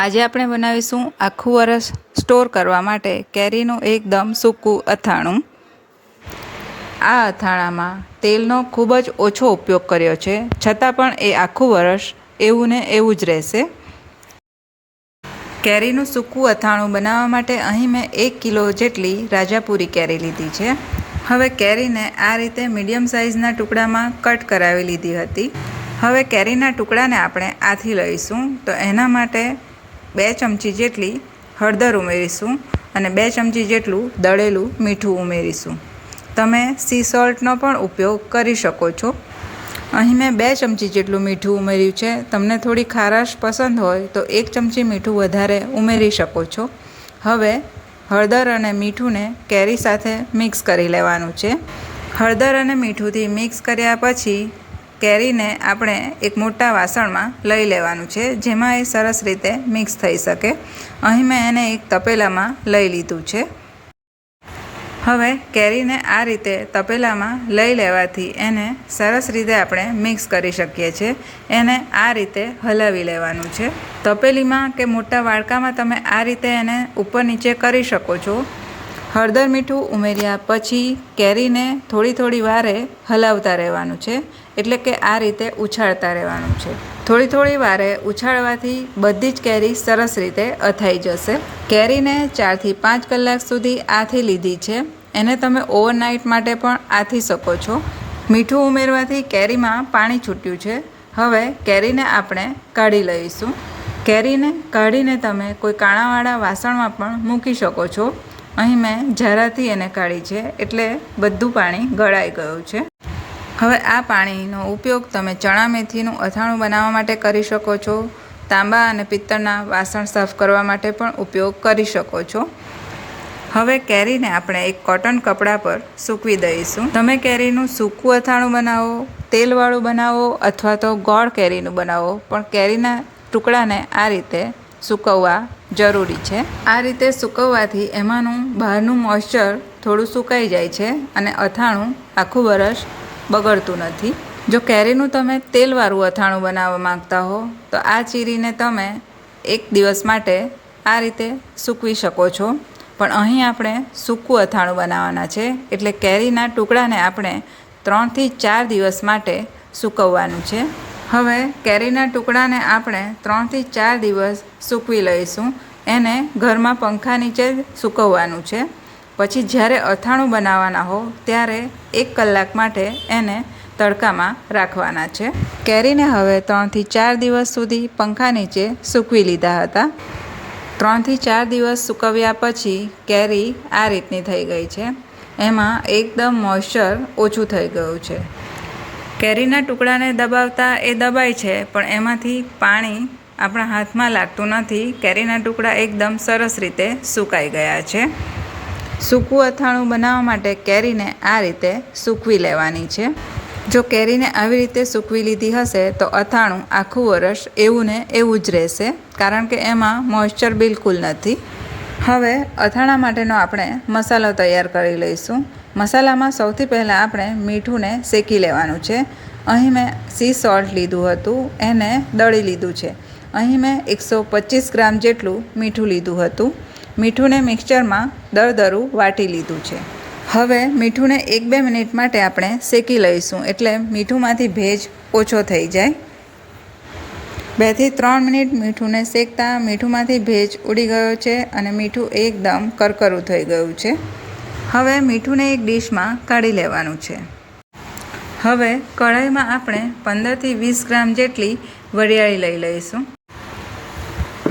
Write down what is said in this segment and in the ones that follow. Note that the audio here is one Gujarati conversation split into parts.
આજે આપણે બનાવીશું આખું વરસ સ્ટોર કરવા માટે કેરીનું એકદમ સૂકું અથાણું। આ અથાણામાં તેલનો ખૂબ જ ઓછો ઉપયોગ કર્યો છે, છતાં પણ એ આખું વરસ એવું ને એવું જ રહેશે। કેરીનું સૂકું અથાણું બનાવવા માટે અહીં મેં 1 કિલો જેટલી રાજાપુરી કેરી લીધી છે। હવે કેરીને આ રીતે મીડિયમ સાઇઝના ટુકડામાં કટ કરાવી લીધી હતી। હવે કેરીના ટુકડાને આપણે આથી લઈશું, તો એના માટે 2 ચમચી જેટલી હળદર ઉમેરીશું અને 2 ચમચી જેટલું દળેલું મીઠું ઉમેરીશું। તમે સી સોલ્ટનો પણ ઉપયોગ કરી શકો છો। અહીં મેં 2 ચમચી જેટલું મીઠું ઉમેર્યું છે। તમને થોડી ખારાશ પસંદ હોય તો 1 ચમચી મીઠું વધારે ઉમેરી શકો છો। હવે હળદર અને મીઠુંને કેરી સાથે મિક્સ કરી લેવાનું છે। હળદર અને મીઠુંથી મિક્સ કર્યા પછી કેરીને આપણે એક મોટા વાસણમાં લઈ લેવાનું છે, જેમાં એ સરસ રીતે મિક્સ થઈ શકે। અહીં મેં એને એક તપેલામાં લઈ લીધું છે। હવે કેરીને આ રીતે તપેલામાં લઈ લેવાથી એને સરસ રીતે આપણે મિક્સ કરી શકીએ છીએ। એને આ રીતે હલાવી લેવાનું છે। તપેલીમાં કે મોટા વાડકામાં તમે આ રીતે એને ઉપર નીચે કરી શકો છો। હળદર મીઠું ઉમેર્યા પછી કેરીને થોડી વારે હલાવતા રહેવાનું છે, એટલે કે આ રીતે ઉછાળતા રહેવાનું છે। થોડી વારે ઉછાળવાથી બધી જ કેરી સરસ રીતે અથાઈ જશે। કેરીને 4 થી 5 કલાક સુધી આથી લીધી છે। એને તમે ઓવરનાઇટ માટે પણ આથી શકો છો। મીઠું ઉમેરવાથી કેરીમાં પાણી છૂટ્યું છે। હવે કેરીને આપણે કાઢી લઈશું। કેરીને કાઢીને તમે કોઈ કાણાવાળા વાસણમાં પણ મૂકી શકો છો। અહીં મેં ઝારાથી એને કાઢી છે, એટલે બધું પાણી ગળાઈ ગયું છે। હવે આ પાણીનો ઉપયોગ તમે ચણા મેથીનું અથાણું બનાવવા માટે કરી શકો છો। તાંબા અને પિત્તળના વાસણ સાફ કરવા માટે પણ ઉપયોગ કરી શકો છો। હવે કેરીને આપણે એક કોટન કપડા પર સૂકવી દઈશું। તમે કેરીનું સૂકું અથાણું બનાવો, તેલવાળું બનાવો અથવા તો ગોળ કેરીનું બનાવો, પણ કેરીના ટુકડાને આ રીતે સૂકવવા જરૂરી છે। આ રીતે સૂકવવાથી એમાંનું બહારનું મોઇશ્ચર થોડું સુકાઈ જાય છે અને અથાણું આખું વરસ બગડતું નથી। જો કેરીનું તમે તેલવાળું અથાણું બનાવવા માંગતા હો તો આ ચીરીને તમે 1 દિવસ માટે આ રીતે સૂકવી શકો છો, પણ અહીં આપણે સૂકું અથાણું બનાવવાના છે, એટલે કેરીના ટુકડાને આપણે 3 થી 4 દિવસ માટે સૂકવવાનું છે। હવે કેરીના ટુકડાને આપણે 3 થી 4 દિવસ સૂકવી લઈશું। એને ઘરમાં પંખા નીચે જ સૂકવવાનું છે। પછી જ્યારે અથાણું બનાવવાના હો ત્યારે 1 કલાક માટે એને તડકામાં રાખવાના છે। કેરીને હવે 3 થી 4 દિવસ સુધી પંખા નીચે સૂકવી લીધા હતા। 3 થી 4 દિવસ સૂકવ્યા પછી કેરી આ રીતની થઈ ગઈ છે। એમાં એકદમ મોઇશ્ચર ઓછું થઈ ગયું છે। કેરીના ટુકડાને દબાવતા એ દબાય છે, પણ એમાંથી પાણી આપણા હાથમાં લાગતું નથી। કેરીના ટુકડા એકદમ સરસ રીતે સૂકાઈ ગયા છે। સૂકું અથાણું બનાવવા માટે કેરીને આ રીતે સૂકવી લેવાની છે। જો કેરીને આવી રીતે સૂકવી લીધી હશે તો અથાણું આખું વરસ એવું ને એવું જ રહેશે, કારણ કે એમાં મોઇશ્ચર બિલકુલ નથી। હવે અથાણા માટેનો આપણે મસાલો તૈયાર કરી લઈશું। મસાલામાં સૌથી પહેલાં આપણે મીઠુંને શેકી લેવાનું છે। અહીં મેં સી સોલ્ટ લીધું હતું, એને દળી લીધું છે। અહીં મેં 125 ગ્રામ જેટલું મીઠું લીધું હતું। મીઠુંને મિક્સચરમાં દરદરું વાટી લીધું છે। હવે મીઠુંને 1-2 મિનિટ માટે આપણે શેકી લઈશું, એટલે મીઠુંમાંથી ભેજ ઓછો થઈ જાય। 2 થી 3 મિનિટ મીઠુંને શેકતા મીઠુંમાંથી ભેજ ઉડી ગયો છે અને મીઠું એકદમ કરકરું થઈ ગયું છે। હવે મીઠુંને એક ડીશમાં કાઢી લેવાનું છે। હવે કઢાઈમાં આપણે 15 થી 20 ગ્રામ જેટલી વરિયાળી લઈ લઈશું।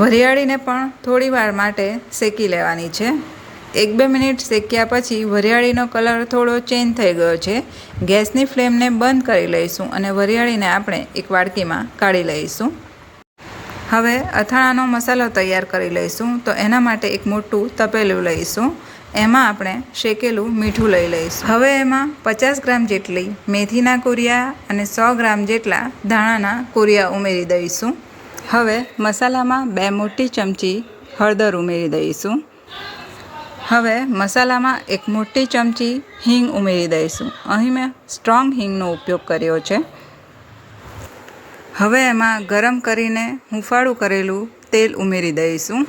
વરિયાળીને પણ થોડી વાર માટે શેકી લેવાની છે। 1-2 મિનિટ શેક્યા પછી વરિયાળીનો કલર થોડો ચેન્જ થઈ ગયો છે। ગેસની ફ્લેમને બંધ કરી લઈશું અને વરિયાળીને આપણે એક વાડકીમાં કાઢી લઈશું। હવે અથાણાનો મસાલો તૈયાર કરી લઈશું, તો એના માટે એક મોટું તપેલું લઈશું। એમાં આપણે શેકેલું મીઠું લઈ લઈશું। હવે એમાં 50 ગ્રામ જેટલી મેથીના કુરિયા અને 100 ગ્રામ જેટલા ધાણાના કુરિયા ઉમેરી દઈશું। હવે મસાલામાં 2 મોટી ચમચી હળદર ઉમેરી દઈશું। હવે મસાલામાં 1 મોટી ચમચી હિંગ ઉમેરી દઈશું। અહીં મેં સ્ટ્રોંગ હિંગનો ઉપયોગ કર્યો છે। હવે એમાં ગરમ કરીને હુંફાળું કરેલું તેલ ઉમેરી દઈશું।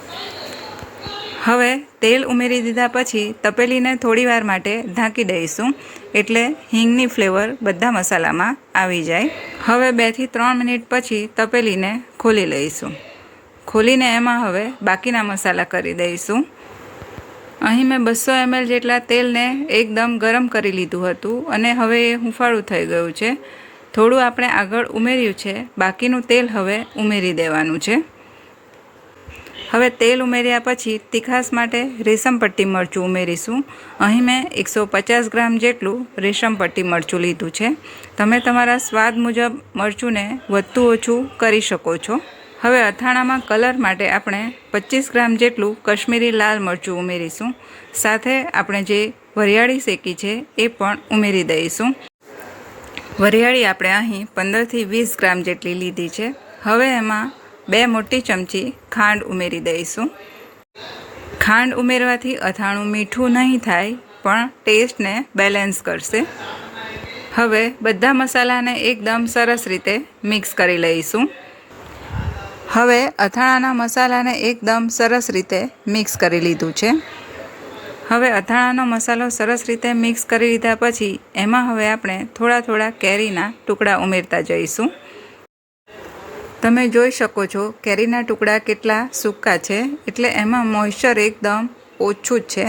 હવે તેલ ઉમેરી દીધા પછી તપેલીને થોડીવાર માટે ઢાંકી દઈશું, એટલે હિંગની ફ્લેવર બધા મસાલામાં આવી જાય। હવે 2 થી 3 મિનિટ પછી તપેલીને ખોલી લઈશું। ખોલીને એમાં હવે બાકીના મસાલા કરી દઈશું। અહીં મેં 200 ml જેટલા તેલને એકદમ ગરમ કરી લીધું હતું અને હવે એ હુંફાળું થઈ ગયું છે। થોડું આપણે આગળ ઉમેર્યું છે, બાકીનું તેલ હવે ઉમેરી દેવાનું છે। હવે તેલ ઉમેર્યા પછી તીખાશ માટે રેશમ પટ્ટી મરચું ઉમેરીશું। અહીં મેં 150 ગ્રામ જેટલું રેશમ પટ્ટી મરચું લીધું છે। તમે તમારા સ્વાદ મુજબ મરચુંને વધતું ઓછું કરી શકો છો। હવે અથાણામાં કલર માટે આપણે 25 ગ્રામ જેટલું કશ્મીરી લાલ મરચું ઉમેરીશું। સાથે આપણે જે વરિયાળી શેકી છે એ પણ ઉમેરી દઈશું। વરિયાળી આપણે અહીં 15 થી 20 ગ્રામ જેટલી લીધી છે। હવે એમાં 2 મોટી ચમચી ખાંડ ઉમેરી દઈશું। ખાંડ ઉમેરવાથી અથાણું મીઠું નહીં થાય, પણ ટેસ્ટને બેલેન્સ કરશે। હવે બધા મસાલાને એકદમ સરસ રીતે મિક્સ કરી લઈશું। હવે અથાણાના મસાલાને એકદમ સરસ રીતે મિક્સ કરી લીધું છે। હવે અથાણાનો મસાલો સરસ રીતે મિક્સ કરી લીધા પછી એમાં હવે આપણે થોડા કેરીના ટુકડા ઉમેરતા જઈશું। તમે જોઈ શકો છો કેરીના ટુકડા કેટલા સૂકા છે, એટલે એમાં મોઇશ્ચર એકદમ ઓછું જ છે।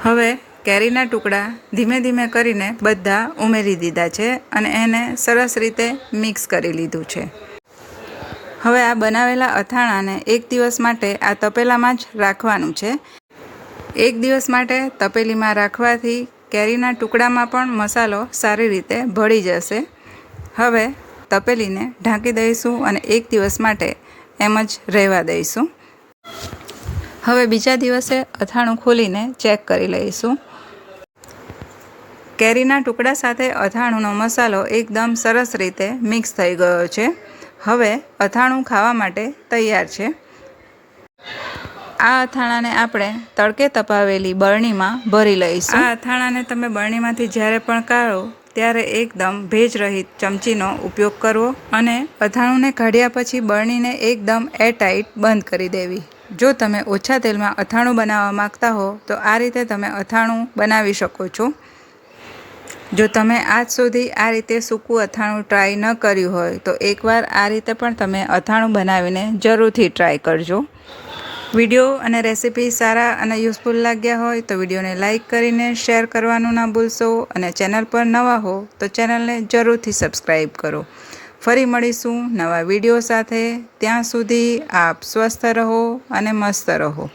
હવે કેરીના ટુકડા ધીમે ધીમે કરીને બધા ઉમેરી દીધા છે અને એને સરસ રીતે મિક્સ કરી લીધું છે। હવે આ બનાવેલા અથાણાને 1 દિવસ માટે આ તપેલામાં જ રાખવાનું છે। 1 દિવસ માટે તપેલીમાં રાખવાથી કેરીના ટુકડામાં પણ મસાલો સારી રીતે ભળી જશે। હવે તપેલીને ઢાંકી દઈશું અને 1 દિવસ માટે એમ જ રહેવા દઈશું। હવે બીજા દિવસે અથાણું ખોલીને ચેક કરી લઈશું। કેરીના ટુકડા સાથે અથાણુંનો મસાલો એકદમ સરસ રીતે મિક્સ થઈ ગયો છે। હવે અથાણું ખાવા માટે તૈયાર છે। આ અથાણાને આપણે તડકે તપાવેલી બરણીમાં ભરી લઈશું। આ અથાણાને તમે બરણીમાંથી જ્યારે પણ કાઢો ત્યારે એકદમ ભેજરહિત ચમચીનો ઉપયોગ કરવો અને અથાણુંને કાઢ્યા પછી બરણીને એકદમ એરટાઈટ બંધ કરી દેવી। જો તમે ઓછા તેલમાં અથાણું બનાવવા માંગતા હો તો આ રીતે તમે અથાણું બનાવી શકો છો। જો તમે આજ સુધી આ રીતે સૂકું અથાણું ટ્રાય ન કર્યું હોય તો એકવાર આ રીતે પણ તમે અથાણું બનાવીને જરૂરથી ટ્રાય કરજો। વિડીયો અને રેસીપી સારા અને યુઝફુલ લાગ્યા હોય તો વિડીયોને લાઇક કરીને શેર કરવાનું ના ભૂલશો અને ચેનલ પર નવા હો તો ચેનલને જરૂરથી સબસ્ક્રાઈબ કરો। ફરી મળીશું નવા વિડીયો સાથે। ત્યાં સુધી આપ સ્વસ્થ રહો અને મસ્ત રહો।